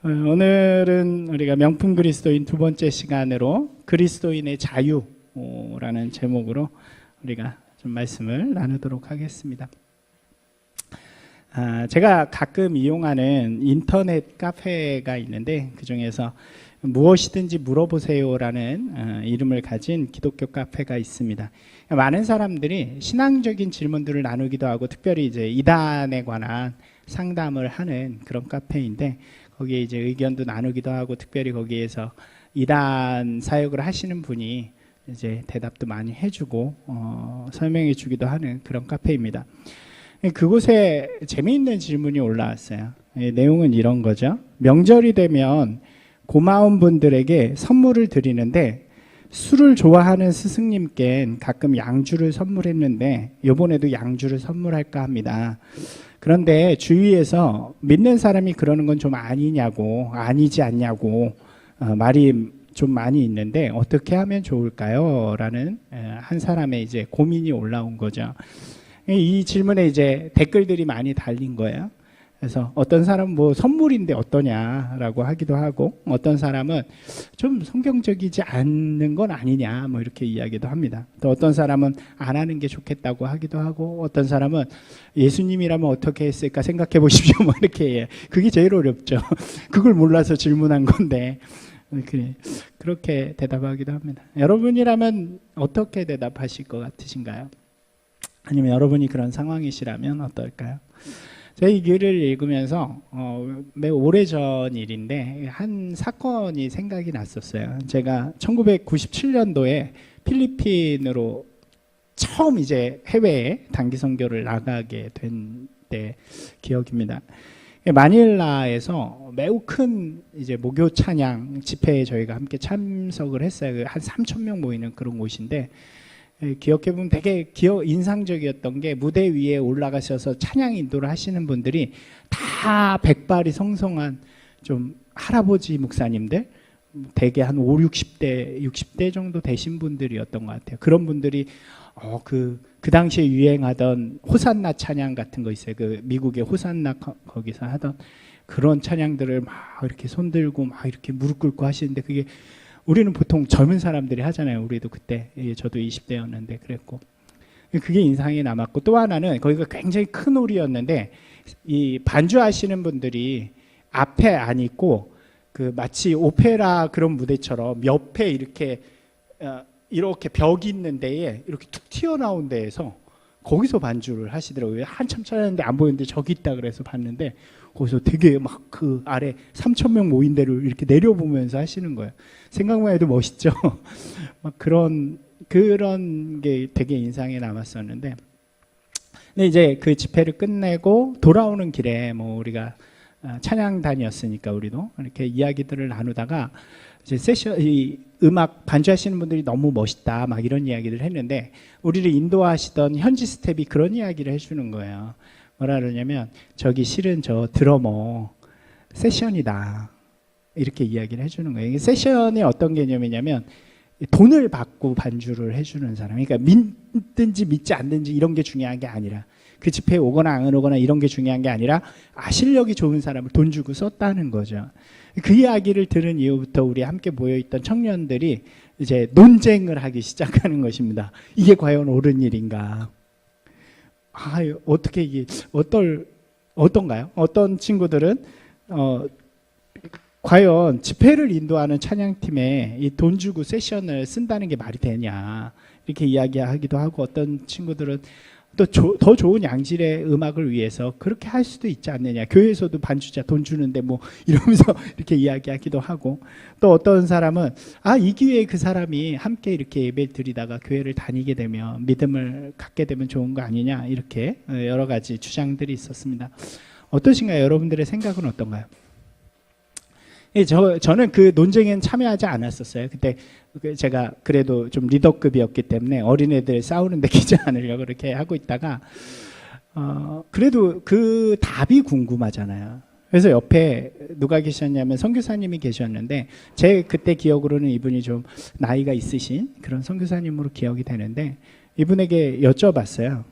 오늘은 우리가 명품 그리스도인 두 번째 시간으로 그리스도인의 자유라는 제목으로 우리가 좀 말씀을 나누도록 하겠습니다. 제가 가끔 이용하는 인터넷 카페가 있는데 그 중에서 무엇이든지 물어보세요라는 이름을 가진 기독교 카페가 있습니다. 많은 사람들이 신앙적인 질문들을 나누기도 하고 특별히 이제 이단에 관한 상담을 하는 그런 카페인데 거기에 이제 의견도 나누기도 하고 특별히 거기에서 이단 사역을 하시는 분이 이제 대답도 많이 해주고 설명해 주기도 하는 그런 카페입니다. 그곳에 재미있는 질문이 올라왔어요. 내용은 이런 거죠. 명절이 되면 고마운 분들에게 선물을 드리는데 술을 좋아하는 스승님께 가끔 양주를 선물했는데 이번에도 양주를 선물할까 합니다. 그런데 주위에서 믿는 사람이 그러는 건 좀 아니냐고, 아니지 않냐고 말이 좀 많이 있는데 어떻게 하면 좋을까요? 라는 한 사람의 이제 고민이 올라온 거죠. 이 질문에 이제 댓글들이 많이 달린 거예요. 그래서 어떤 사람은 뭐 선물인데 어떠냐라고 하기도 하고 어떤 사람은 좀 성경적이지 않는 건 아니냐 뭐 이렇게 이야기도 합니다. 또 어떤 사람은 안 하는 게 좋겠다고 하기도 하고 어떤 사람은 예수님이라면 어떻게 했을까 생각해 보십시오 뭐 이렇게 그게 제일 어렵죠. 그걸 몰라서 질문한 건데 그렇게 대답하기도 합니다. 여러분이라면 어떻게 대답하실 것 같으신가요? 아니면 여러분이 그런 상황이시라면 어떨까요? 제가 이 글을 읽으면서 매우 오래전 일인데 한 사건이 생각이 났었어요. 제가 1997년도에 필리핀으로 처음 이제 해외에 단기 선교를 나가게 된 때 기억입니다. 마닐라에서 매우 큰 이제 목요 찬양 집회에 저희가 함께 참석을 했어요. 한 3,000명 모이는 그런 곳인데 기억해보면 되게 인상적이었던 게 무대 위에 올라가셔서 찬양 인도를 하시는 분들이 다 백발이 성성한 좀 할아버지 목사님들 대개 한 5, 60대 정도 되신 분들이었던 것 같아요. 그런 분들이 그 당시에 유행하던 호산나 찬양 같은 거 있어요. 그 미국의 호산나 거기서 하던 그런 찬양들을 막 이렇게 손들고 막 이렇게 무릎 꿇고 하시는데 그게 우리는 보통 젊은 사람들이 하잖아요. 우리도 그때 저도 20대였는데 그랬고 그게 인상이 남았고 또 하나는 거기가 굉장히 큰 홀이었는데 이 반주하시는 분들이 앞에 안 있고 그 마치 오페라 그런 무대처럼 옆에 이렇게 벽이 있는 데에 이렇게 툭 튀어나온 데에서 거기서 반주를 하시더라고요. 한참 찾았는데 안 보이는데 저기 있다 그래서 봤는데 거기서 되게 막 그 아래 3,000명 모인 데를 이렇게 내려보면서 하시는 거예요. 생각만 해도 멋있죠. 막 그런 게 되게 인상에 남았었는데, 근데 이제 그 집회를 끝내고 돌아오는 길에 뭐 우리가 찬양단이었으니까 우리도 이렇게 이야기들을 나누다가 이제 이 음악 반주하시는 분들이 너무 멋있다 막 이런 이야기를 했는데 우리를 인도하시던 현지 스텝이 그런 이야기를 해주는 거예요. 뭐라 그러냐면 저기 실은 저 드러머 세션이다 이렇게 이야기를 해주는 거예요. 세션이 어떤 개념이냐면 돈을 받고 반주를 해주는 사람, 그러니까 믿든지 믿지 않든지 이런 게 중요한 게 아니라 그 집회에 오거나 안 오거나 이런 게 중요한 게 아니라 실력이 좋은 사람을 돈 주고 썼다는 거죠. 그 이야기를 들은 이후부터 우리 함께 모여있던 청년들이 이제 논쟁을 하기 시작하는 것입니다. 이게 과연 옳은 일인가? 어떻게 이게 어떤가요? 어떤 친구들은 과연 집회를 인도하는 찬양팀에 이 돈 주고 세션을 쓴다는 게 말이 되냐 이렇게 이야기하기도 하고 어떤 친구들은 또 더 좋은 양질의 음악을 위해서 그렇게 할 수도 있지 않느냐, 교회에서도 반주자 돈 주는데 뭐 이러면서 이렇게 이야기하기도 하고 또 어떤 사람은 이 기회에 그 사람이 함께 이렇게 예배를 드리다가 교회를 다니게 되면 믿음을 갖게 되면 좋은 거 아니냐 이렇게 여러 가지 주장들이 있었습니다. 어떠신가요? 여러분들의 생각은 어떤가요? 저는 그 논쟁에는 참여하지 않았었어요. 그때 제가 그래도 좀 리더급이었기 때문에 어린애들 싸우는데 끼지 않으려고 그렇게 하고 있다가 그래도 그 답이 궁금하잖아요. 그래서 옆에 누가 계셨냐면 선교사님이 계셨는데 제 그때 기억으로는 이분이 좀 나이가 있으신 그런 선교사님으로 기억이 되는데 이분에게 여쭤봤어요.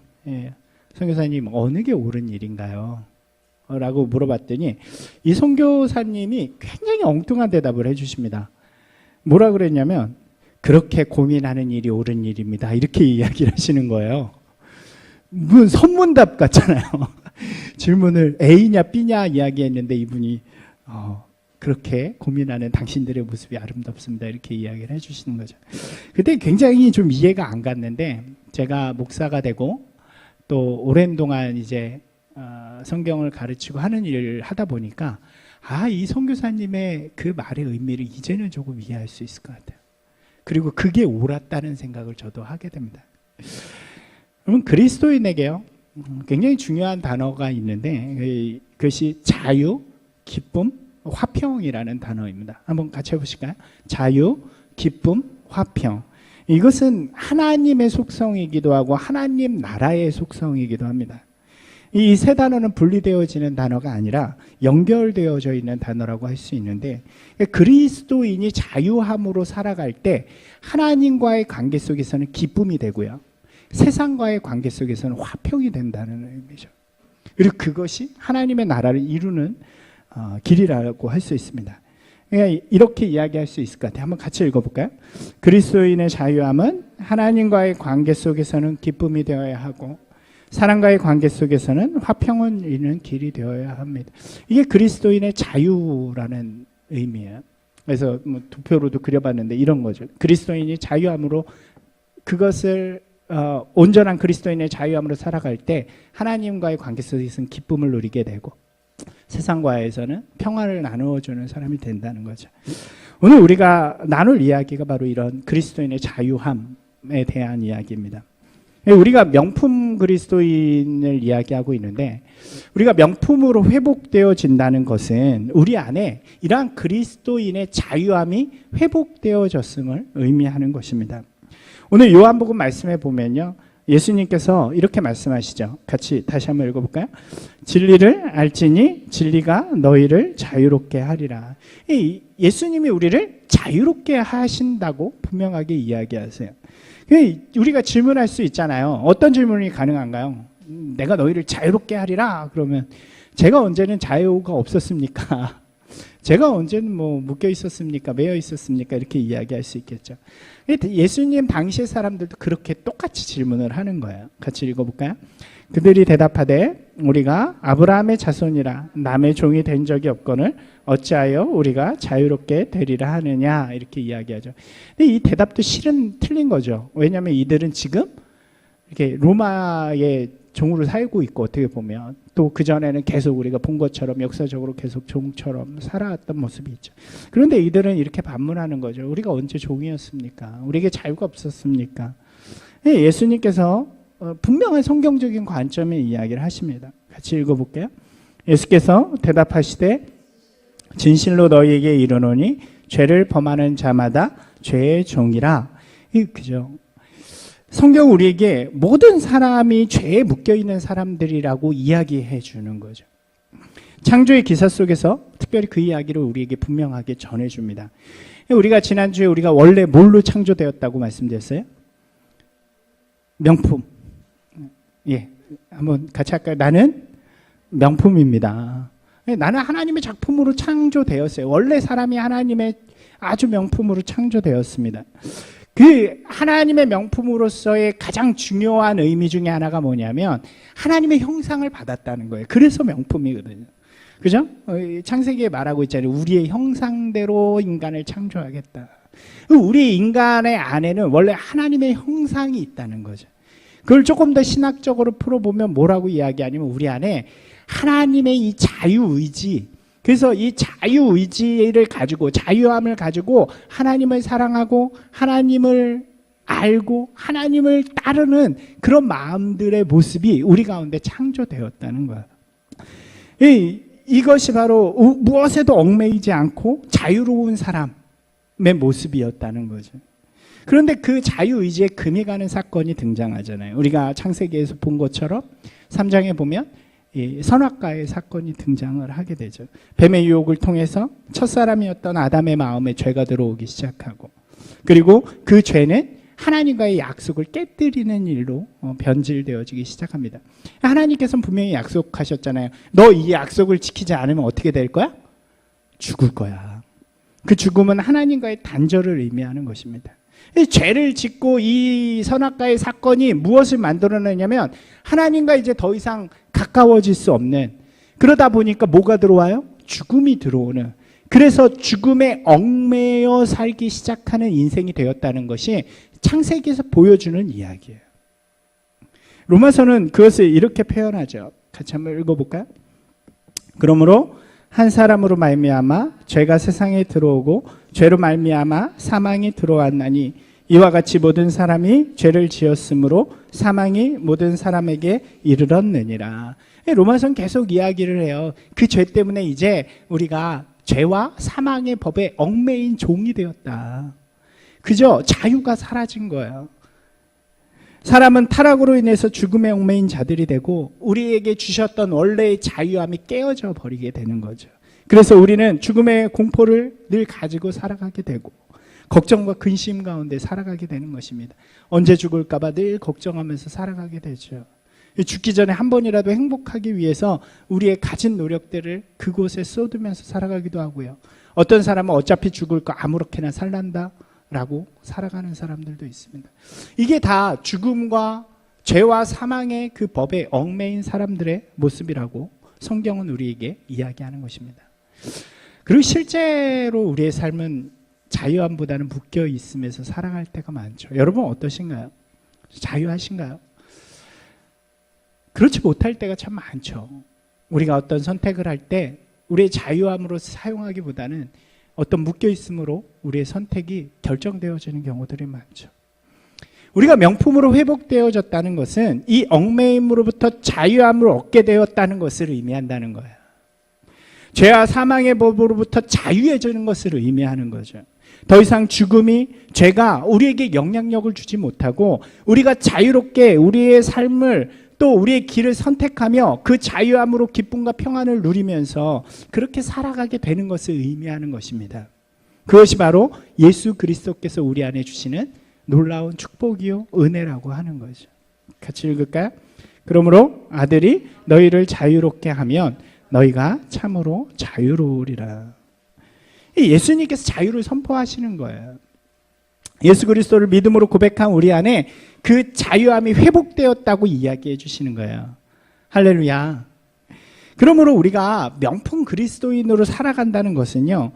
선교사님 어느 게 옳은 일인가요? 라고 물어봤더니 이 선교사님이 굉장히 엉뚱한 대답을 해주십니다. 뭐라 그랬냐면 그렇게 고민하는 일이 옳은 일입니다. 이렇게 이야기를 하시는 거예요. 무슨 선문답 같잖아요. 질문을 A냐 B냐 이야기했는데 이분이 그렇게 고민하는 당신들의 모습이 아름답습니다. 이렇게 이야기를 해주시는 거죠. 그때 굉장히 좀 이해가 안 갔는데 제가 목사가 되고 또 오랜 동안 이제 성경을 가르치고 하는 일을 하다 보니까 이 선교사님의 그 말의 의미를 이제는 조금 이해할 수 있을 것 같아요. 그리고 그게 옳았다는 생각을 저도 하게 됩니다. 그러면 그리스도인에게요 굉장히 중요한 단어가 있는데 그것이 자유, 기쁨, 화평이라는 단어입니다. 한번 같이 해보실까요? 자유, 기쁨, 화평. 이것은 하나님의 속성이기도 하고 하나님 나라의 속성이기도 합니다. 이 세 단어는 분리되어지는 단어가 아니라 연결되어져 있는 단어라고 할 수 있는데 그리스도인이 자유함으로 살아갈 때 하나님과의 관계 속에서는 기쁨이 되고요. 세상과의 관계 속에서는 화평이 된다는 의미죠. 그리고 그것이 하나님의 나라를 이루는 길이라고 할 수 있습니다. 그러니까 이렇게 이야기할 수 있을 것 같아요. 한번 같이 읽어볼까요? 그리스도인의 자유함은 하나님과의 관계 속에서는 기쁨이 되어야 하고 사람과의 관계 속에서는 화평을 이루는 길이 되어야 합니다. 이게 그리스도인의 자유라는 의미예요. 그래서 뭐 도표로도 그려봤는데 이런 거죠. 그리스도인이 자유함으로 그것을 온전한 그리스도인의 자유함으로 살아갈 때 하나님과의 관계 속에서는 기쁨을 누리게 되고 세상과에서는 평화를 나누어주는 사람이 된다는 거죠. 오늘 우리가 나눌 이야기가 바로 이런 그리스도인의 자유함에 대한 이야기입니다. 우리가 명품 그리스도인을 이야기하고 있는데 우리가 명품으로 회복되어진다는 것은 우리 안에 이러한 그리스도인의 자유함이 회복되어졌음을 의미하는 것입니다. 오늘 요한복음 말씀에 보면요 예수님께서 이렇게 말씀하시죠. 같이 다시 한번 읽어볼까요? 진리를 알지니 진리가 너희를 자유롭게 하리라. 예수님이 우리를 자유롭게 하신다고 분명하게 이야기하세요. 우리가 질문할 수 있잖아요. 어떤 질문이 가능한가요? 내가 너희를 자유롭게 하리라. 그러면 제가 언제는 자유가 없었습니까? 제가 언제는 묶여 있었습니까? 매여 있었습니까? 이렇게 이야기할 수 있겠죠. 예수님 당시의 사람들도 그렇게 똑같이 질문을 하는 거예요. 같이 읽어볼까요? 그들이 대답하되 우리가 아브라함의 자손이라 남의 종이 된 적이 없거늘 어찌하여 우리가 자유롭게 되리라 하느냐 이렇게 이야기하죠. 근데 이 대답도 실은 틀린 거죠. 왜냐하면 이들은 지금 이렇게 로마의 종으로 살고 있고 어떻게 보면 또 그전에는 계속 우리가 본 것처럼 역사적으로 계속 종처럼 살아왔던 모습이 있죠. 그런데 이들은 이렇게 반문하는 거죠. 우리가 언제 종이었습니까? 우리에게 자유가 없었습니까? 예수님께서 분명한 성경적인 관점의 이야기를 하십니다. 같이 읽어볼게요. 예수께서 대답하시되 진실로 너희에게 이르노니 죄를 범하는 자마다 죄의 종이라. 그죠? 성경 우리에게 모든 사람이 죄에 묶여있는 사람들이라고 이야기해 주는 거죠. 창조의 기사 속에서 특별히 그 이야기를 우리에게 분명하게 전해줍니다. 우리가 지난주에 우리가 원래 뭘로 창조되었다고 말씀드렸어요? 명품. 예, 한번 같이 할까요? 나는 명품입니다. 나는 하나님의 작품으로 창조되었어요. 원래 사람이 하나님의 아주 명품으로 창조되었습니다. 그 하나님의 명품으로서의 가장 중요한 의미 중에 하나가 뭐냐면 하나님의 형상을 받았다는 거예요. 그래서 명품이거든요. 그죠? 창세기에 말하고 있잖아요. 우리의 형상대로 인간을 창조하겠다. 우리 인간의 안에는 원래 하나님의 형상이 있다는 거죠. 그걸 조금 더 신학적으로 풀어보면 뭐라고 이야기하냐면 우리 안에 하나님의 이 자유의지, 그래서 이 자유의지를 가지고 자유함을 가지고 하나님을 사랑하고 하나님을 알고 하나님을 따르는 그런 마음들의 모습이 우리 가운데 창조되었다는 거예요. 이것이 바로 무엇에도 얽매이지 않고 자유로운 사람의 모습이었다는 거죠. 그런데 그 자유의지에 금이 가는 사건이 등장하잖아요. 우리가 창세기에서 본 것처럼 3장에 보면 이 선악과의 사건이 등장을 하게 되죠. 뱀의 유혹을 통해서 첫사람이었던 아담의 마음에 죄가 들어오기 시작하고, 그리고 그 죄는 하나님과의 약속을 깨뜨리는 일로 변질되어지기 시작합니다. 하나님께서는 분명히 약속하셨잖아요. 너 이 약속을 지키지 않으면 어떻게 될 거야? 죽을 거야. 그 죽음은 하나님과의 단절을 의미하는 것입니다. 죄를 짓고 이 선악과의 사건이 무엇을 만들어내냐면 하나님과 이제 더 이상 가까워질 수 없는, 그러다 보니까 뭐가 들어와요? 죽음이 들어오는, 그래서 죽음에 얽매여 살기 시작하는 인생이 되었다는 것이 창세기에서 보여주는 이야기예요. 로마서는 그것을 이렇게 표현하죠. 같이 한번 읽어볼까요? 그러므로 한 사람으로 말미암아 죄가 세상에 들어오고 죄로 말미암아 사망이 들어왔나니 이와 같이 모든 사람이 죄를 지었으므로 사망이 모든 사람에게 이르렀느니라. 로마서는 계속 이야기를 해요. 그 죄 때문에 이제 우리가 죄와 사망의 법에 얽매인 종이 되었다. 그저 자유가 사라진 거예요. 사람은 타락으로 인해서 죽음에 얽매인 자들이 되고 우리에게 주셨던 원래의 자유함이 깨어져 버리게 되는 거죠. 그래서 우리는 죽음의 공포를 늘 가지고 살아가게 되고 걱정과 근심 가운데 살아가게 되는 것입니다. 언제 죽을까 봐 늘 걱정하면서 살아가게 되죠. 죽기 전에 한 번이라도 행복하기 위해서 우리의 가진 노력들을 그곳에 쏟으면서 살아가기도 하고요. 어떤 사람은 어차피 죽을 거 아무렇게나 살란다 라고 살아가는 사람들도 있습니다. 이게 다 죽음과 죄와 사망의 그 법에 얽매인 사람들의 모습이라고 성경은 우리에게 이야기하는 것입니다. 그리고 실제로 우리의 삶은 자유함보다는 묶여 있으면서 살아갈 때가 많죠. 여러분 어떠신가요? 자유하신가요? 그렇지 못할 때가 참 많죠. 우리가 어떤 선택을 할 때 우리의 자유함으로 사용하기보다는 어떤 묶여있음으로 우리의 선택이 결정되어지는 경우들이 많죠. 우리가 명품으로 회복되어졌다는 것은 이 얽매임으로부터 자유함을 얻게 되었다는 것을 의미한다는 거예요. 죄와 사망의 법으로부터 자유해지는 것을 의미하는 거죠. 더 이상 죽음이, 죄가 우리에게 영향력을 주지 못하고 우리가 자유롭게 우리의 삶을 또 우리의 길을 선택하며 그 자유함으로 기쁨과 평안을 누리면서 그렇게 살아가게 되는 것을 의미하는 것입니다. 그것이 바로 예수 그리스도께서 우리 안에 주시는 놀라운 축복이요 은혜라고 하는 거죠. 같이 읽을까요? 그러므로 아들이 너희를 자유롭게 하면 너희가 참으로 자유로우리라. 예수님께서 자유를 선포하시는 거예요. 예수 그리스도를 믿음으로 고백한 우리 안에 그 자유함이 회복되었다고 이야기해 주시는 거예요. 할렐루야. 그러므로 우리가 명품 그리스도인으로 살아간다는 것은요,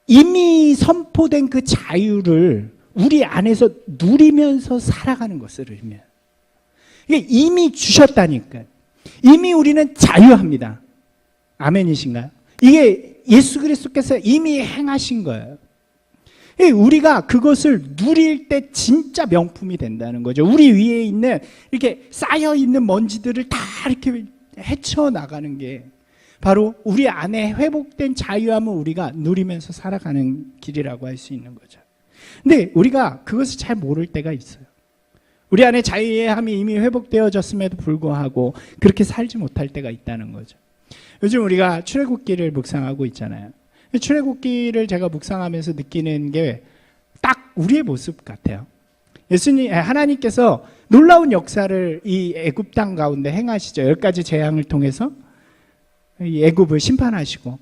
이미 선포된 그 자유를 우리 안에서 누리면서 살아가는 것을 의미해요. 이게 이미 주셨다니까요. 이미 우리는 자유합니다. 아멘이신가요? 이게 예수 그리스도께서 이미 행하신 거예요. 우리가 그것을 누릴 때 진짜 명품이 된다는 거죠. 우리 위에 있는 이렇게 쌓여 있는 먼지들을 다 이렇게 헤쳐나가는 게 바로 우리 안에 회복된 자유함을 우리가 누리면서 살아가는 길이라고 할 수 있는 거죠. 근데 우리가 그것을 잘 모를 때가 있어요. 우리 안에 자유함이 이미 회복되어졌음에도 불구하고 그렇게 살지 못할 때가 있다는 거죠. 요즘 우리가 출애굽기를 묵상하고 있잖아요. 출애굽기를 제가 묵상하면서 느끼는 게 딱 우리의 모습 같아요. 하나님께서 놀라운 역사를 이 애굽 땅 가운데 행하시죠. 10가지 재앙을 통해서 이 애굽을 심판하시고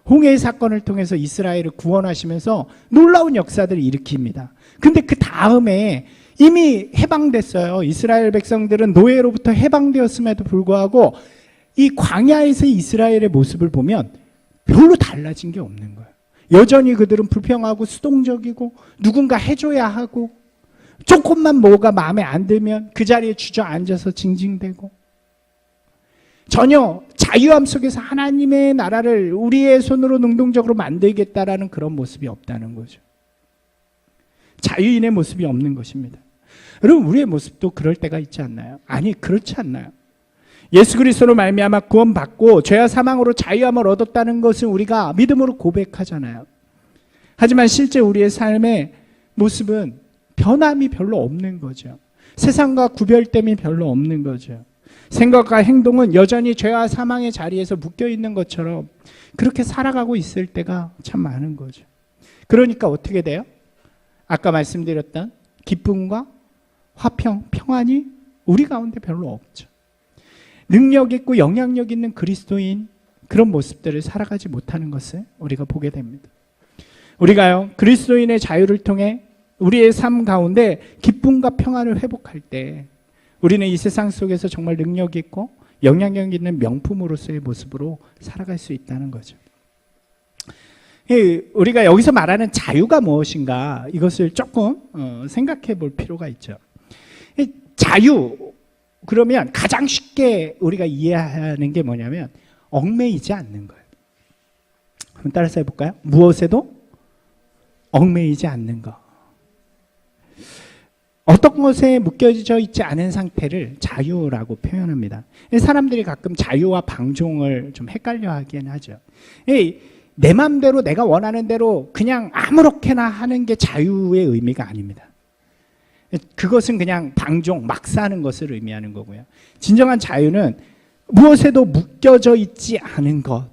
홍해의 사건을 통해서 이스라엘을 구원하시면서 놀라운 역사들을 일으킵니다. 근데 그 다음에 이미 해방됐어요. 이스라엘 백성들은 노예로부터 해방되었음에도 불구하고 이 광야에서의 이스라엘의 모습을 보면 별로 달라진 게 없는 거예요. 여전히 그들은 불평하고 수동적이고 누군가 해줘야 하고 조금만 뭐가 마음에 안 들면 그 자리에 주저앉아서 징징대고 전혀 자유함 속에서 하나님의 나라를 우리의 손으로 능동적으로 만들겠다라는 그런 모습이 없다는 거죠. 자유인의 모습이 없는 것입니다. 여러분 우리의 모습도 그럴 때가 있지 않나요? 아니 그렇지 않나요? 예수 그리스도로 말미암아 구원받고 죄와 사망으로 자유함을 얻었다는 것을 우리가 믿음으로 고백하잖아요. 하지만 실제 우리의 삶의 모습은 변함이 별로 없는 거죠. 세상과 구별됨이 별로 없는 거죠. 생각과 행동은 여전히 죄와 사망의 자리에서 묶여 있는 것처럼 그렇게 살아가고 있을 때가 참 많은 거죠. 그러니까 어떻게 돼요? 아까 말씀드렸던 기쁨과 화평, 평안이 우리 가운데 별로 없죠. 능력 있고 영향력 있는 그리스도인, 그런 모습들을 살아가지 못하는 것을 우리가 보게 됩니다. 우리가요, 그리스도인의 자유를 통해 우리의 삶 가운데 기쁨과 평안을 회복할 때 우리는 이 세상 속에서 정말 능력 있고 영향력 있는 명품으로서의 모습으로 살아갈 수 있다는 거죠. 우리가 여기서 말하는 자유가 무엇인가, 이것을 조금 생각해 볼 필요가 있죠. 자유, 그러면 가장 쉽게 우리가 이해하는 게 뭐냐면 얽매이지 않는 거예요. 한번 따라서 해볼까요? 무엇에도 얽매이지 않는 것. 어떤 것에 묶여져 있지 않은 상태를 자유라고 표현합니다. 사람들이 가끔 자유와 방종을 좀 헷갈려 하긴 하죠. 내 마음대로 내가 원하는 대로 그냥 아무렇게나 하는 게 자유의 의미가 아닙니다. 그것은 그냥 방종, 막 사는 것을 의미하는 거고요. 진정한 자유는 무엇에도 묶여져 있지 않은 것.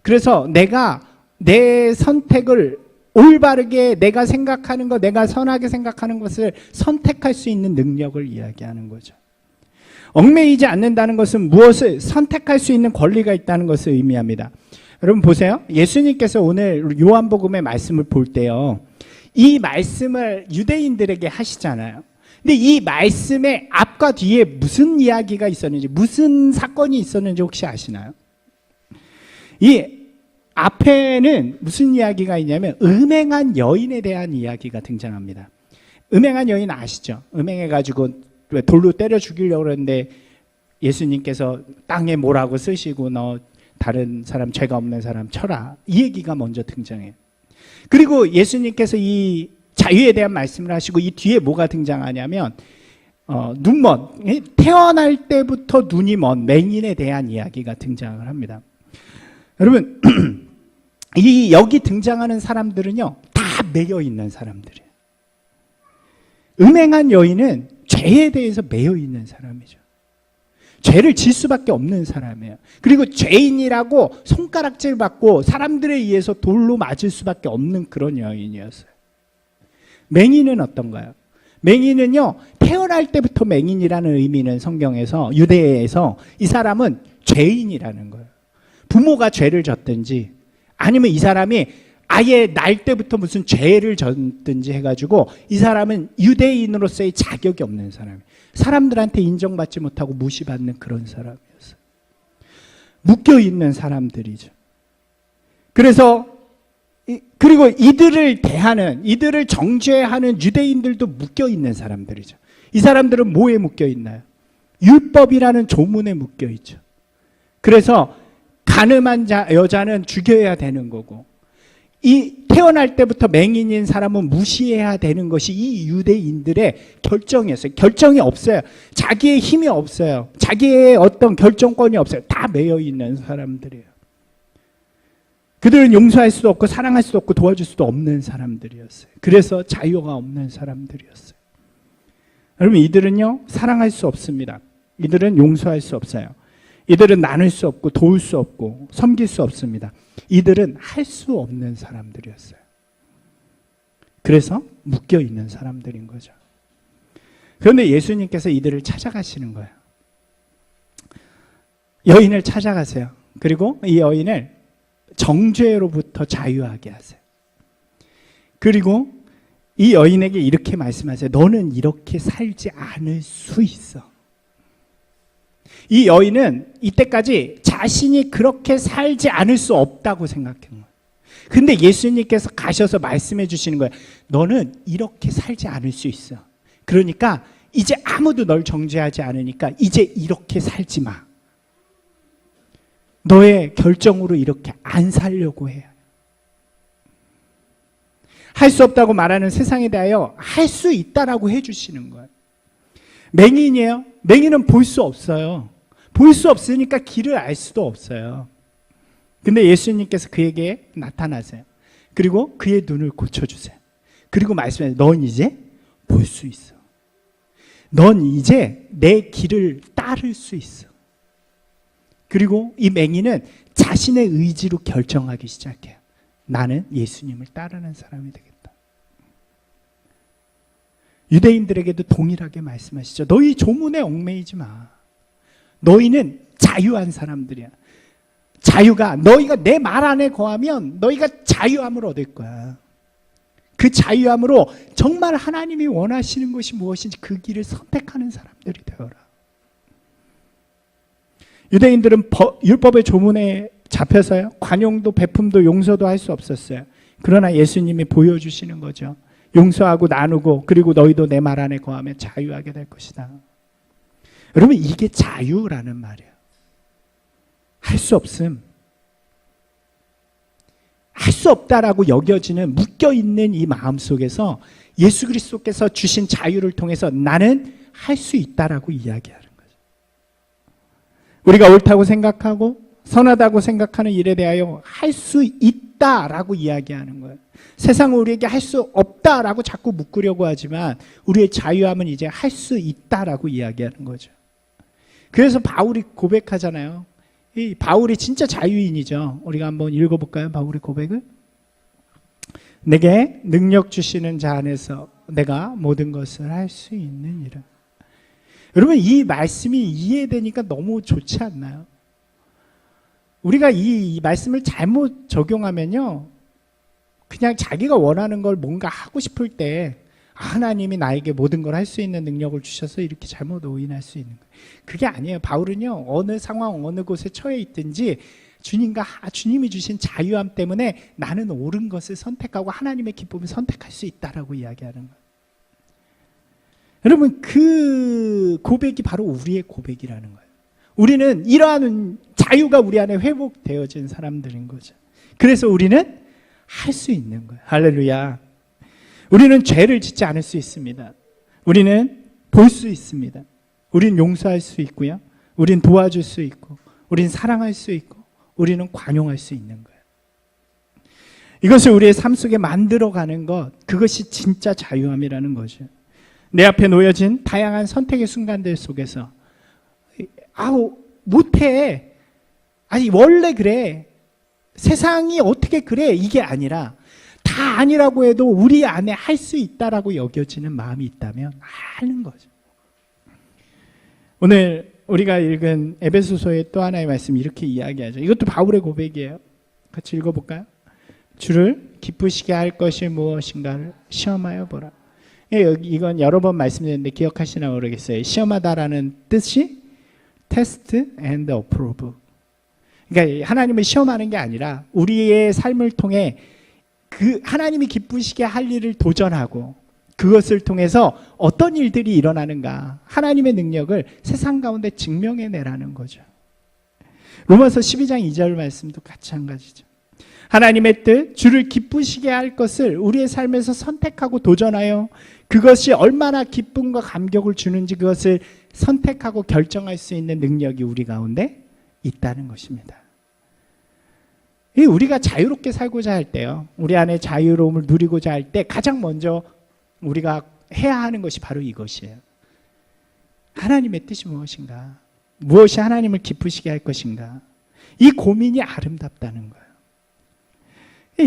그래서 내가 내 선택을 올바르게, 내가 생각하는 것, 내가 선하게 생각하는 것을 선택할 수 있는 능력을 이야기하는 거죠. 얽매이지 않는다는 것은 무엇을 선택할 수 있는 권리가 있다는 것을 의미합니다. 여러분 보세요. 예수님께서 오늘 요한복음의 말씀을 볼 때요, 이 말씀을 유대인들에게 하시잖아요. 근데 이 말씀의 앞과 뒤에 무슨 이야기가 있었는지, 무슨 사건이 있었는지 혹시 아시나요? 이 앞에는 무슨 이야기가 있냐면 음행한 여인에 대한 이야기가 등장합니다. 음행한 여인 아시죠? 음행해가지고 돌로 때려 죽이려고 그러는데 예수님께서 땅에 뭐라고 쓰시고 너 다른 사람, 죄가 없는 사람 쳐라, 이 얘기가 먼저 등장해요. 그리고 예수님께서 이 자유에 대한 말씀을 하시고 이 뒤에 뭐가 등장하냐면 눈먼, 태어날 때부터 눈이 먼 맹인에 대한 이야기가 등장을 합니다. 여러분 이 여기 등장하는 사람들은요 다 매여 있는 사람들이에요. 음행한 여인은 죄에 대해서 매여 있는 사람이죠. 죄를 질 수밖에 없는 사람이에요. 그리고 죄인이라고 손가락질 받고 사람들에 의해서 돌로 맞을 수밖에 없는 그런 여인이었어요. 맹인은 어떤가요? 맹인은요 태어날 때부터 맹인이라는 의미는 성경에서, 유대에서 이 사람은 죄인이라는 거예요. 부모가 죄를 졌든지 아니면 이 사람이 아예 날 때부터 무슨 죄를 졌든지 해가지고 이 사람은 유대인으로서의 자격이 없는 사람이에요. 사람들한테 인정받지 못하고 무시받는 그런 사람이었어요. 묶여있는 사람들이죠. 그래서 그리고 이들을 대하는, 이들을 정죄하는 유대인들도 묶여있는 사람들이죠. 이 사람들은 뭐에 묶여있나요? 율법이라는 조문에 묶여있죠. 그래서 가늠한 여자는 죽여야 되는 거고, 이 태어날 때부터 맹인인 사람은 무시해야 되는 것이 이 유대인들의 결정이었어요. 결정이 없어요. 자기의 힘이 없어요. 자기의 어떤 결정권이 없어요. 다 매여 있는 사람들이에요. 그들은 용서할 수도 없고 사랑할 수도 없고 도와줄 수도 없는 사람들이었어요. 그래서 자유가 없는 사람들이었어요. 여러분 이들은요 사랑할 수 없습니다. 이들은 용서할 수 없어요. 이들은 나눌 수 없고 도울 수 없고 섬길 수 없습니다. 이들은 할 수 없는 사람들이었어요. 그래서 묶여있는 사람들인 거죠. 그런데 예수님께서 이들을 찾아가시는 거예요. 여인을 찾아가세요. 그리고 이 여인을 정죄로부터 자유하게 하세요. 그리고 이 여인에게 이렇게 말씀하세요. 너는 이렇게 살지 않을 수 있어. 이 여인은 이때까지 자신이 그렇게 살지 않을 수 없다고 생각한 거예요. 근데 예수님께서 가셔서 말씀해 주시는 거예요. 너는 이렇게 살지 않을 수 있어. 그러니까 이제 아무도 널 정죄하지 않으니까 이제 이렇게 살지 마. 너의 결정으로 이렇게 안 살려고 해요. 할 수 없다고 말하는 세상에 대하여 할 수 있다라고 해주시는 거예요. 맹인이에요. 맹인은 볼 수 없어요. 볼 수 없으니까 길을 알 수도 없어요. 근데 예수님께서 그에게 나타나세요. 그리고 그의 눈을 고쳐주세요. 그리고 말씀하세요. 넌 이제 볼 수 있어. 넌 이제 내 길을 따를 수 있어. 그리고 이 맹인은 자신의 의지로 결정하기 시작해요. 나는 예수님을 따르는 사람이 되겠다. 유대인들에게도 동일하게 말씀하시죠. 너희 조문에 얽매이지 마. 너희는 자유한 사람들이야. 자유가, 너희가 내 말 안에 거하면 너희가 자유함을 얻을 거야. 그 자유함으로 정말 하나님이 원하시는 것이 무엇인지 그 길을 선택하는 사람들이 되어라. 유대인들은 율법의 조문에 잡혀서요, 관용도 배품도 용서도 할 수 없었어요. 그러나 예수님이 보여주시는 거죠. 용서하고 나누고 그리고 너희도 내 말 안에 거하면 자유하게 될 것이다. 여러분, 이게 자유라는 말이에요. 할 수 없음, 할 수 없다라고 여겨지는 묶여있는 이 마음 속에서 예수 그리스도께서 주신 자유를 통해서 나는 할 수 있다라고 이야기하는 거죠. 우리가 옳다고 생각하고 선하다고 생각하는 일에 대하여 할 수 있다라고 이야기하는 거예요. 세상은 우리에게 할 수 없다라고 자꾸 묶으려고 하지만 우리의 자유함은 이제 할 수 있다라고 이야기하는 거죠. 그래서 바울이 고백하잖아요. 이 바울이 진짜 자유인이죠. 우리가 한번 읽어볼까요? 바울의 고백을. 내게 능력 주시는 자 안에서 내가 모든 것을 할 수 있느니라. 여러분, 이 말씀이 이해되니까 너무 좋지 않나요? 우리가 이 말씀을 잘못 적용하면요, 그냥 자기가 원하는 걸 뭔가 하고 싶을 때 하나님이 나에게 모든 걸 할 수 있는 능력을 주셔서 이렇게 잘못 오인할 수 있는 거예요. 그게 아니에요. 바울은요, 어느 상황 어느 곳에 처해 있든지 주님이 주신 자유함 때문에 나는 옳은 것을 선택하고 하나님의 기쁨을 선택할 수 있다라고 이야기하는 거예요. 여러분, 그 고백이 바로 우리의 고백이라는 거예요. 우리는 이러한 자유가 우리 안에 회복되어진 사람들인 거죠. 그래서 우리는 할 수 있는 거예요. 할렐루야. 우리는 죄를 짓지 않을 수 있습니다. 우리는 볼 수 있습니다. 우리는 용서할 수 있고요. 우리는 도와줄 수 있고, 우리는 사랑할 수 있고, 우리는 관용할 수 있는 거예요. 이것을 우리의 삶 속에 만들어가는 것, 그것이 진짜 자유함이라는 거죠. 내 앞에 놓여진 다양한 선택의 순간들 속에서 못해, 아니 원래 그래, 세상이 어떻게 그래, 이게 아니라 다 아니라고 해도 우리 안에 할 수 있다라고 여겨지는 마음이 있다면 하는 거죠. 오늘 우리가 읽은 에베소서의 또 하나의 말씀이 이렇게 이야기하죠. 이것도 바울의 고백이에요. 같이 읽어볼까요? 주를 기쁘시게 할 것이 무엇인가를 시험하여 보라. 이건 여러 번 말씀드렸는데 기억하시나 모르겠어요. 시험하다라는 뜻이 test and approve. 그러니까 하나님을 시험하는 게 아니라 우리의 삶을 통해 그 하나님이 기쁘시게 할 일을 도전하고 그것을 통해서 어떤 일들이 일어나는가, 하나님의 능력을 세상 가운데 증명해내라는 거죠. 로마서 12장 2절 말씀도 같이 한 가지죠. 하나님의 뜻, 주를 기쁘시게 할 것을 우리의 삶에서 선택하고 도전하여 그것이 얼마나 기쁨과 감격을 주는지 그것을 선택하고 결정할 수 있는 능력이 우리 가운데 있다는 것입니다. 우리가 자유롭게 살고자 할 때요, 우리 안에 자유로움을 누리고자 할 때 가장 먼저 우리가 해야 하는 것이 바로 이것이에요. 하나님의 뜻이 무엇인가? 무엇이 하나님을 기쁘시게 할 것인가? 이 고민이 아름답다는 거예요.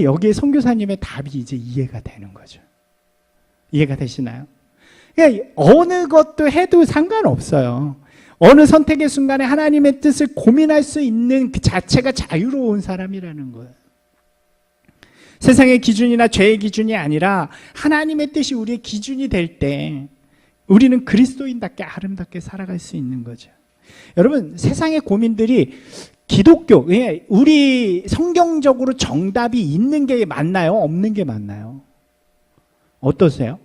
여기에 선교사님의 답이 이제 이해가 되는 거죠. 이해가 되시나요? 그러니까 어느 것도 해도 상관없어요. 어느 선택의 순간에 하나님의 뜻을 고민할 수 있는 그 자체가 자유로운 사람이라는 거예요. 세상의 기준이나 죄의 기준이 아니라 하나님의 뜻이 우리의 기준이 될 때 우리는 그리스도인답게 아름답게 살아갈 수 있는 거죠. 여러분, 세상의 고민들이 기독교, 우리 성경적으로 정답이 있는 게 맞나요? 없는 게 맞나요? 어떠세요?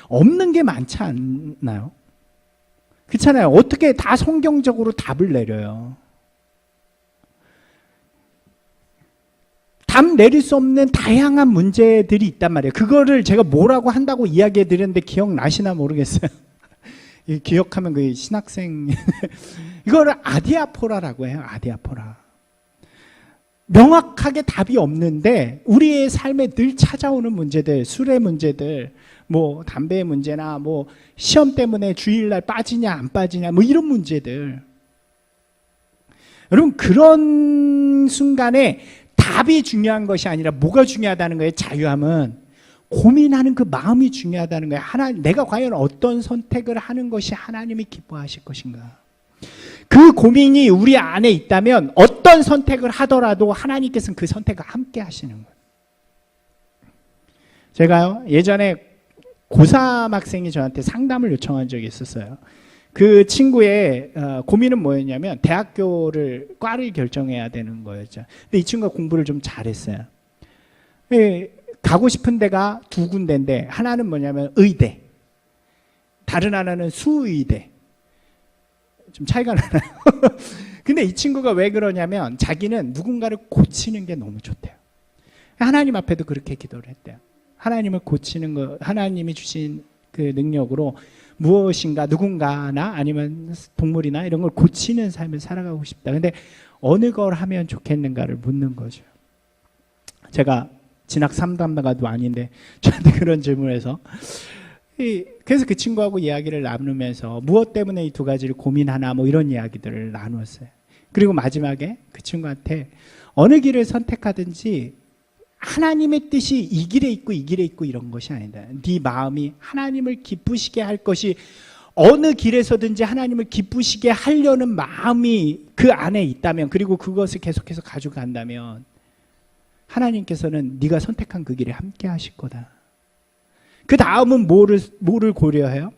없는 게 많지 않나요? 그렇잖아요. 어떻게 다 성경적으로 답을 내려요? 답 내릴 수 없는 다양한 문제들이 있단 말이에요. 그거를 제가 뭐라고 한다고 이야기해 드렸는데 기억나시나 모르겠어요. 기억하면 그 신학생 이거를 아디아포라라고 해요. 아디아포라. 명확하게 답이 없는데 우리의 삶에 늘 찾아오는 문제들, 술의 문제들, 뭐 담배의 문제나 뭐 시험 때문에 주일날 빠지냐 안 빠지냐 뭐 이런 문제들. 여러분, 그런 순간에 답이 중요한 것이 아니라 뭐가 중요하다는 거예요? 자유함은 고민하는 그 마음이 중요하다는 거예요. 내가 과연 어떤 선택을 하는 것이 하나님이 기뻐하실 것인가. 그 고민이 우리 안에 있다면 어떤 선택을 하더라도 하나님께서는 그 선택을 함께 하시는 거예요. 제가요, 예전에 고3 학생이 저한테 상담을 요청한 적이 있었어요. 그 친구의 고민은 뭐였냐면 과를 결정해야 되는 거였죠. 근데 이 친구가 공부를 좀 잘했어요. 가고 싶은 데가 두 군데인데 하나는 뭐냐면 의대, 다른 하나는 수의대. 좀 차이가 나나요? 근데 이 친구가 왜 그러냐면 자기는 누군가를 고치는 게 너무 좋대요. 하나님 앞에도 그렇게 기도를 했대요. 하나님을 고치는 거, 하나님이 주신 그 능력으로 무엇인가 누군가나 아니면 동물이나 이런 걸 고치는 삶을 살아가고 싶다. 근데 어느 걸 하면 좋겠는가를 묻는 거죠. 제가 진학 상담가도 아닌데 저한테 그런 질문을 해서 그래서 그 친구하고 이야기를 나누면서 무엇 때문에 이 두 가지를 고민하나 뭐 이런 이야기들을 나누었어요. 그리고 마지막에 그 친구한테 어느 길을 선택하든지 하나님의 뜻이 이 길에 있고 이 길에 있고 이런 것이 아니다. 네 마음이 하나님을 기쁘시게 할 것이 어느 길에서든지 하나님을 기쁘시게 하려는 마음이 그 안에 있다면, 그리고 그것을 계속해서 가져간다면 하나님께서는 네가 선택한 그 길에 함께 하실 거다. 그 다음은 뭐를 고려해요?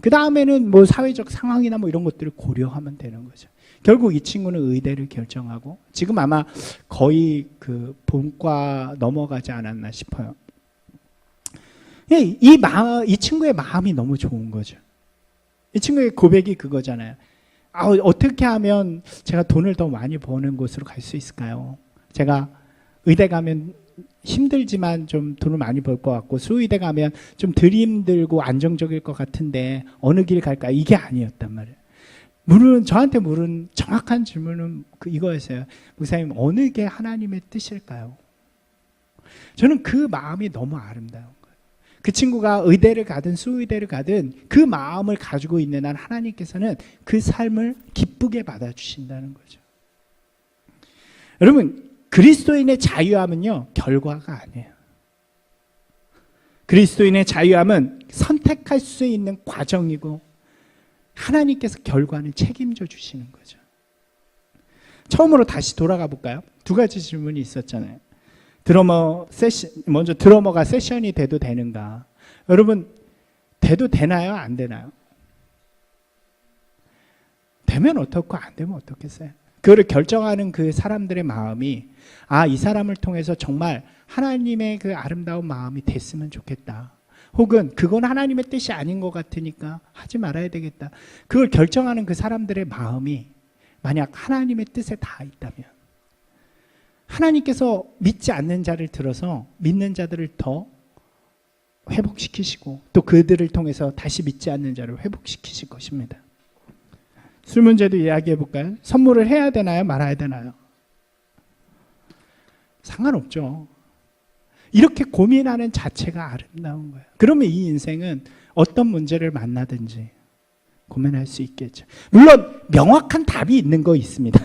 그 다음에는 뭐 사회적 상황이나 뭐 이런 것들을 고려하면 되는 거죠. 결국 이 친구는 의대를 결정하고 지금 아마 거의 그 본과 넘어가지 않았나 싶어요. 이 친구의 마음이 너무 좋은 거죠. 이 친구의 고백이 그거잖아요. 어떻게 하면 제가 돈을 더 많이 버는 곳으로 갈 수 있을까요? 제가 의대 가면 힘들지만 좀 돈을 많이 벌 것 같고 수의대 가면 좀 덜 힘들고 안정적일 것 같은데 어느 길 갈까? 이게 아니었단 말이에요. 저한테 물은 정확한 질문은 이거였어요. 목사님, 어느 게 하나님의 뜻일까요? 저는 그 마음이 너무 아름다운 거예요. 그 친구가 의대를 가든 수의대를 가든 그 마음을 가지고 있는 한 하나님께서는 그 삶을 기쁘게 받아주신다는 거죠. 여러분, 그리스도인의 자유함은요, 결과가 아니에요. 그리스도인의 자유함은 선택할 수 있는 과정이고 하나님께서 결과는 책임져 주시는 거죠. 처음으로 다시 돌아가 볼까요? 두 가지 질문이 있었잖아요. 먼저 드러머가 세션이 돼도 되는가? 여러분, 돼도 되나요? 안 되나요? 되면 어떻고 안 되면 어떻겠어요? 그거를 결정하는 그 사람들의 마음이 이 사람을 통해서 정말 하나님의 그 아름다운 마음이 됐으면 좋겠다. 혹은 그건 하나님의 뜻이 아닌 것 같으니까 하지 말아야 되겠다. 그걸 결정하는 그 사람들의 마음이 만약 하나님의 뜻에 닿아 있다면 하나님께서 믿지 않는 자를 들어서 믿는 자들을 더 회복시키시고 또 그들을 통해서 다시 믿지 않는 자를 회복시키실 것입니다. 술 문제도 이야기해 볼까요? 선물을 해야 되나요? 말아야 되나요? 상관없죠. 이렇게 고민하는 자체가 아름다운 거예요. 그러면 이 인생은 어떤 문제를 만나든지 고민할 수 있겠죠. 물론 명확한 답이 있는 거 있습니다.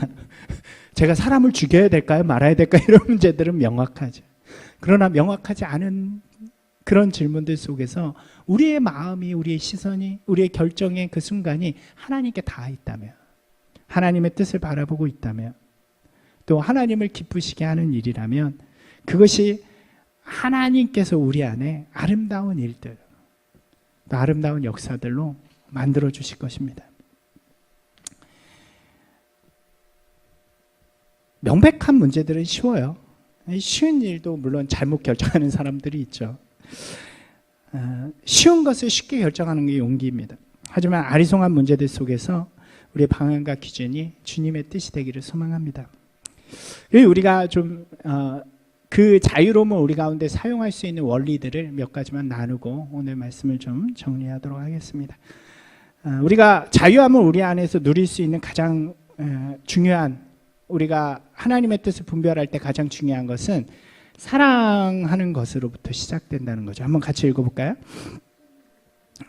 제가 사람을 죽여야 될까요? 말아야 될까요? 이런 문제들은 명확하죠. 그러나 명확하지 않은 그런 질문들 속에서 우리의 마음이, 우리의 시선이, 우리의 결정의 그 순간이 하나님께 닿아 있다면, 하나님의 뜻을 바라보고 있다면, 또 하나님을 기쁘시게 하는 일이라면 그것이 하나님께서 우리 안에 아름다운 일들, 또 아름다운 역사들로 만들어 주실 것입니다. 명백한 문제들은 쉬워요. 쉬운 일도 물론 잘못 결정하는 사람들이 있죠. 쉬운 것을 쉽게 결정하는 게 용기입니다. 하지만 아리송한 문제들 속에서 우리의 방향과 기준이 주님의 뜻이 되기를 소망합니다. 우리가 좀 그 자유로움을 우리 가운데 사용할 수 있는 원리들을 몇 가지만 나누고 오늘 말씀을 좀 정리하도록 하겠습니다. 우리가 자유함을 우리 안에서 누릴 수 있는 가장 중요한, 우리가 하나님의 뜻을 분별할 때 가장 중요한 것은 사랑하는 것으로부터 시작된다는 거죠. 한번 같이 읽어볼까요?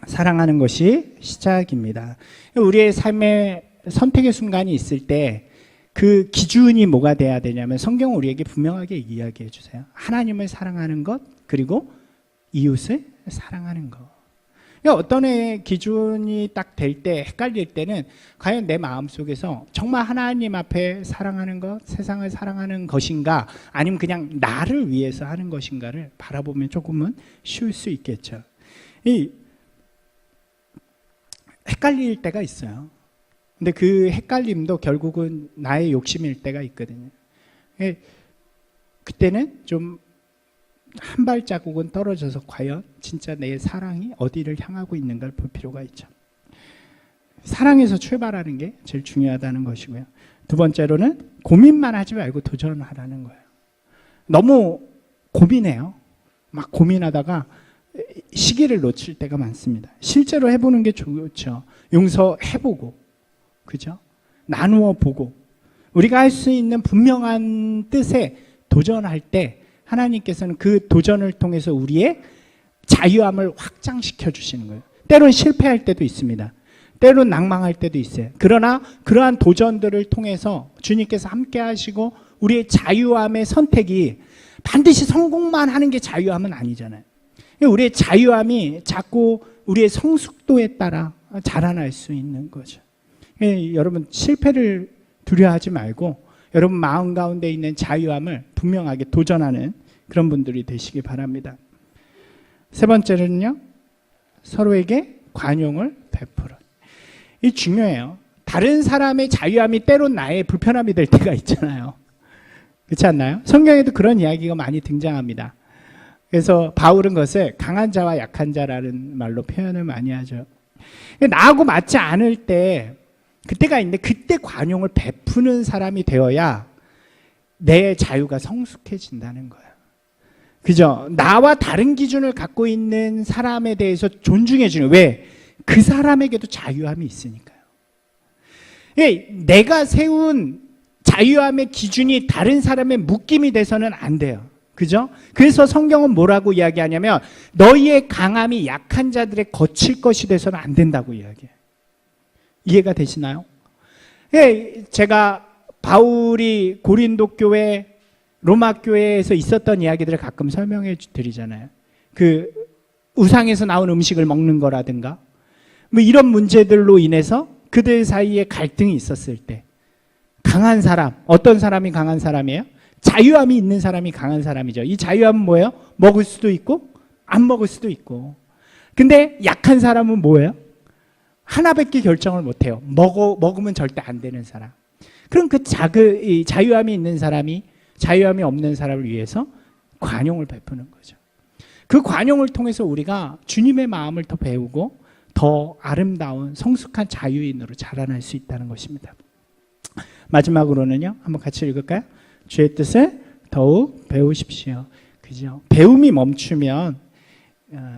사랑하는 것이 시작입니다. 우리의 삶의 선택의 순간이 있을 때 그 기준이 뭐가 돼야 되냐면 성경은 우리에게 분명하게 이야기해 주세요. 하나님을 사랑하는 것, 그리고 이웃을 사랑하는 거. 그러니까 어떤 애 기준이 딱 될 때, 헷갈릴 때는 과연 내 마음속에서 정말 하나님 앞에 사랑하는 것, 세상을 사랑하는 것인가, 아니면 그냥 나를 위해서 하는 것인가를 바라보면 조금은 쉬울 수 있겠죠. 이 헷갈릴 때가 있어요. 근데 그 헷갈림도 결국은 나의 욕심일 때가 있거든요. 그때는 좀 한 발자국은 떨어져서 과연 진짜 내 사랑이 어디를 향하고 있는가를 볼 필요가 있죠. 사랑에서 출발하는 게 제일 중요하다는 것이고요. 두 번째로는 고민만 하지 말고 도전하라는 거예요. 너무 고민해요. 막 고민하다가 시기를 놓칠 때가 많습니다. 실제로 해보는 게 좋죠. 용서해보고, 그죠? 나누어 보고, 우리가 할 수 있는 분명한 뜻에 도전할 때 하나님께서는 그 도전을 통해서 우리의 자유함을 확장시켜 주시는 거예요. 때로는 실패할 때도 있습니다. 때로는 낭망할 때도 있어요. 그러나 그러한 도전들을 통해서 주님께서 함께 하시고 우리의 자유함의 선택이 반드시 성공만 하는 게 자유함은 아니잖아요. 우리의 자유함이 자꾸 우리의 성숙도에 따라 자라날 수 있는 거죠. 여러분 실패를 두려워하지 말고 여러분 마음 가운데 있는 자유함을 분명하게 도전하는 그런 분들이 되시기 바랍니다. 세 번째는요, 서로에게 관용을 베풀어. 이 중요해요. 다른 사람의 자유함이 때론 나의 불편함이 될 때가 있잖아요. 그렇지 않나요? 성경에도 그런 이야기가 많이 등장합니다. 그래서 바울은 그것을 강한 자와 약한 자라는 말로 표현을 많이 하죠. 나하고 맞지 않을 때 그때가 있는데 그때 관용을 베푸는 사람이 되어야 내 자유가 성숙해진다는 거예요. 그죠? 나와 다른 기준을 갖고 있는 사람에 대해서 존중해 주는, 왜? 그 사람에게도 자유함이 있으니까요. 내가 세운 자유함의 기준이 다른 사람의 묶임이 돼서는 안 돼요. 그죠? 그래서 성경은 뭐라고 이야기하냐면 너희의 강함이 약한 자들의 거칠 것이 돼서는 안 된다고 이야기해요. 이해가 되시나요? 제가 바울이 고린도 교회, 로마 교회에서 있었던 이야기들을 가끔 설명해 드리잖아요. 그 우상에서 나온 음식을 먹는 거라든가 뭐 이런 문제들로 인해서 그들 사이에 갈등이 있었을 때 강한 사람, 어떤 사람이 강한 사람이에요? 자유함이 있는 사람이 강한 사람이죠. 이 자유함은 뭐예요? 먹을 수도 있고 안 먹을 수도 있고. 근데 약한 사람은 뭐예요? 하나밖에 결정을 못해요. 먹으면 절대 안 되는 사람. 그럼 그 자유함이 있는 사람이 자유함이 없는 사람을 위해서 관용을 베푸는 거죠. 그 관용을 통해서 우리가 주님의 마음을 더 배우고 더 아름다운 성숙한 자유인으로 자라날 수 있다는 것입니다. 마지막으로는요, 한번 같이 읽을까요? 주의 뜻을 더욱 배우십시오. 그죠? 배움이 멈추면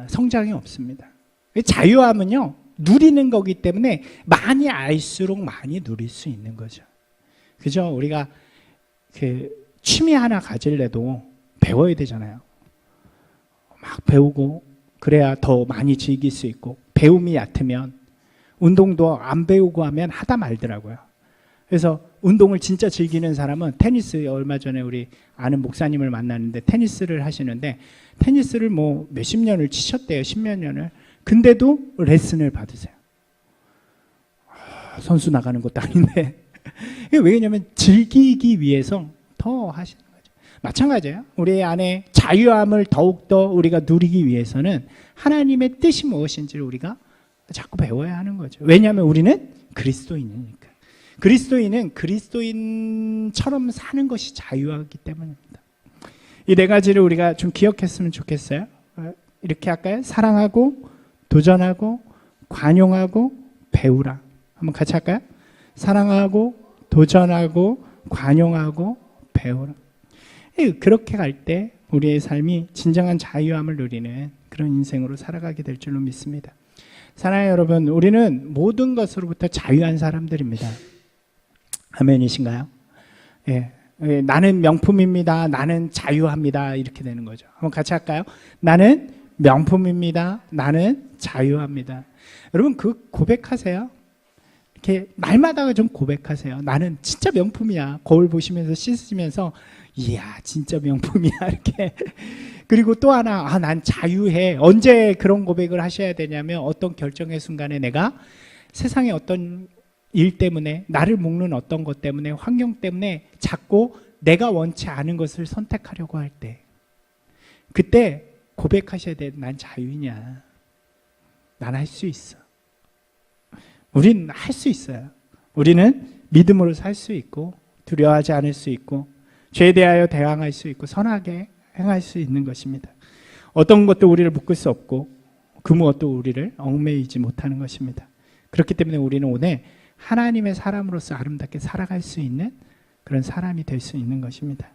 성장이 없습니다. 자유함은요, 누리는 거기 때문에 많이 알수록 많이 누릴 수 있는 거죠. 그죠? 우리가 그 취미 하나 가질래도 배워야 되잖아요. 막 배우고 그래야 더 많이 즐길 수 있고, 배움이 얕으면 운동도 안 배우고 하면 하다 말더라고요. 그래서 운동을 진짜 즐기는 사람은 테니스, 얼마 전에 우리 아는 목사님을 만났는데 테니스를 하시는데 테니스를 뭐 몇십 년을 치셨대요. 십몇 년을. 근데도 레슨을 받으세요. 선수 나가는 것도 아닌데. 왜냐하면 즐기기 위해서 더 하시는 거죠. 마찬가지예요. 우리 안에 자유함을 더욱더 우리가 누리기 위해서는 하나님의 뜻이 무엇인지를 우리가 자꾸 배워야 하는 거죠. 왜냐하면 우리는 그리스도인이니까. 그리스도인은 그리스도인처럼 사는 것이 자유하기 때문입니다. 이 네 가지를 우리가 좀 기억했으면 좋겠어요. 이렇게 할까요? 사랑하고 도전하고 관용하고 배우라. 한번 같이 할까요? 사랑하고 도전하고 관용하고 배우라. 그렇게 갈 때 우리의 삶이 진정한 자유함을 누리는 그런 인생으로 살아가게 될 줄로 믿습니다. 사랑하는 여러분, 우리는 모든 것으로부터 자유한 사람들입니다. 아멘이신가요? 예. 나는 명품입니다. 나는 자유합니다. 이렇게 되는 거죠. 한번 같이 할까요? 나는 명품입니다. 나는 자유합니다. 여러분, 그 고백하세요. 이렇게 날마다 좀 고백하세요. 나는 진짜 명품이야. 거울 보시면서 씻으시면서 이야 진짜 명품이야 이렇게. 그리고 또 하나, 난 자유해. 언제 그런 고백을 하셔야 되냐면 어떤 결정의 순간에 내가 세상의 어떤 일 때문에, 나를 묶는 어떤 것 때문에, 환경 때문에 자꾸 내가 원치 않은 것을 선택하려고 할 때, 그때 고백하셔야 돼. 난 자유냐. 난 할 수 있어. 우리는 할 수 있어요. 우리는 믿음으로 살 수 있고 두려워하지 않을 수 있고 죄에 대하여 대항할 수 있고 선하게 행할 수 있는 것입니다. 어떤 것도 우리를 묶을 수 없고 그 무엇도 우리를 얽매이지 못하는 것입니다. 그렇기 때문에 우리는 오늘 하나님의 사람으로서 아름답게 살아갈 수 있는 그런 사람이 될 수 있는 것입니다.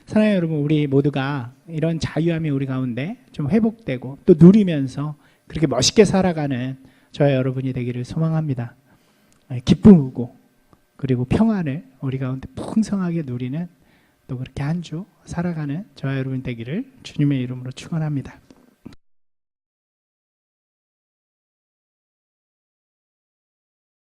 사랑하는 여러분, 우리 모두가 이런 자유함이 우리 가운데 좀 회복되고 또 누리면서 그렇게 멋있게 살아가는 저와 여러분이 되기를 소망합니다. 기쁘고 그리고 평안을 우리 가운데 풍성하게 누리는 또 그렇게 한 주 살아가는 저와 여러분 되기를 주님의 이름으로 축원합니다.